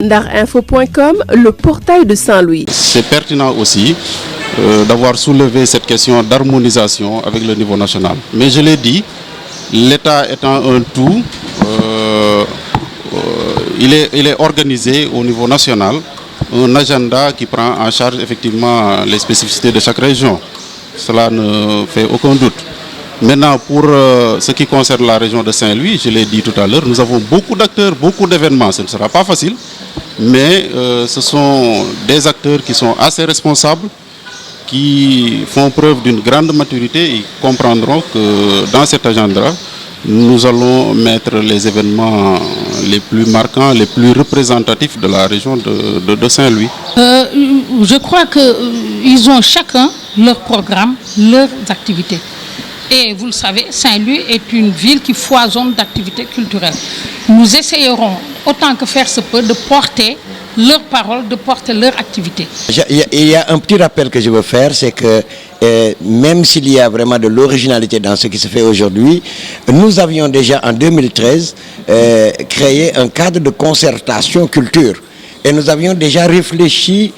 Ndarinfo.com, le portail de Saint-Louis. C'est pertinent aussi d'avoir soulevé cette question d'harmonisation avec le niveau national. Mais je l'ai dit, l'État étant un tout, il est organisé au niveau national, un agenda qui prend en charge effectivement les spécificités de chaque région. Cela ne fait aucun doute. Maintenant, pour ce qui concerne la région de Saint-Louis, je l'ai dit tout à l'heure, nous avons beaucoup d'acteurs, beaucoup d'événements. Ce ne sera pas facile, mais ce sont des acteurs qui sont assez responsables, qui font preuve d'une grande maturité et comprendront que dans cet agenda, nous allons mettre les événements les plus marquants, les plus représentatifs de la région de Saint-Louis. Je crois qu'ils ont chacun leur programme, leurs activités. Et vous le savez, Saint-Louis est une ville qui foisonne d'activités culturelles. Nous essayerons, autant que faire se peut, de porter leurs paroles, de porter leur activité. Il y a un petit rappel que je veux faire, c'est que même s'il y a vraiment de l'originalité dans ce qui se fait aujourd'hui, nous avions déjà en 2013 créé un cadre de concertation culture. Et nous avions déjà réfléchi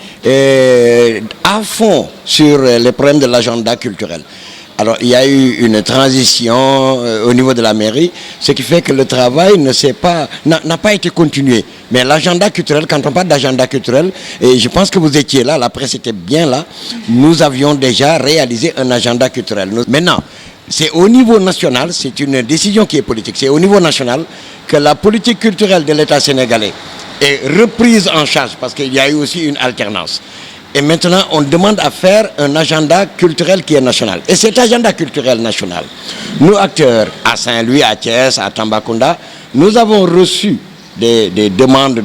à fond sur les problèmes de l'agenda culturel. Alors, il y a eu une transition au niveau de la mairie, ce qui fait que le travail n'a pas été continué. Mais l'agenda culturel, quand on parle d'agenda culturel, et je pense que vous étiez là, la presse était bien là, nous avions déjà réalisé un agenda culturel. Maintenant, c'est au niveau national, c'est une décision qui est politique, c'est au niveau national que la politique culturelle de l'État sénégalais est reprise en charge, parce qu'il y a eu aussi une alternance. Et maintenant, on demande à faire un agenda culturel qui est national. Et cet agenda culturel national, nous acteurs, à Saint-Louis, à Thiès, à Tambacounda, nous avons reçu des demandes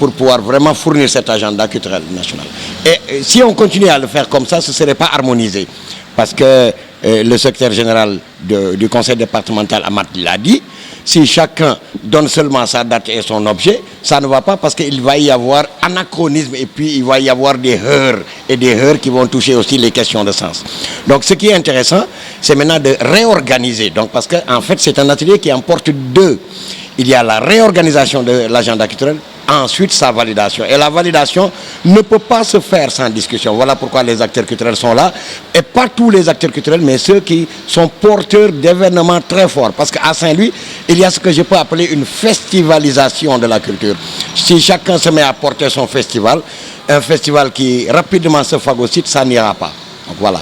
pour pouvoir vraiment fournir cet agenda culturel national. Et si on continue à le faire comme ça, ce ne serait pas harmonisé. Parce que le secrétaire général du conseil départemental, Amat, l'a dit, si chacun donne seulement sa date et son objet, ça ne va pas parce qu'il va y avoir anachronisme et puis il va y avoir des heurts qui vont toucher aussi les questions de sens. Donc ce qui est intéressant, c'est maintenant de réorganiser. Donc parce qu'en fait, c'est un atelier qui emporte deux. Il y a la réorganisation de l'agenda culturel, ensuite sa validation. Et la validation ne peut pas se faire sans discussion. Voilà pourquoi les acteurs culturels sont là. Et pas tous les acteurs culturels, mais ceux qui sont porteurs d'événements très forts. Parce qu'à Saint-Louis, il y a ce que je peux appeler une festivalisation de la culture. Si chacun se met à porter son festival, un festival qui rapidement se phagocyte, ça n'ira pas. Donc voilà.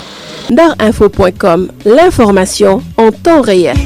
Ndarinfo.com, l'information en temps réel.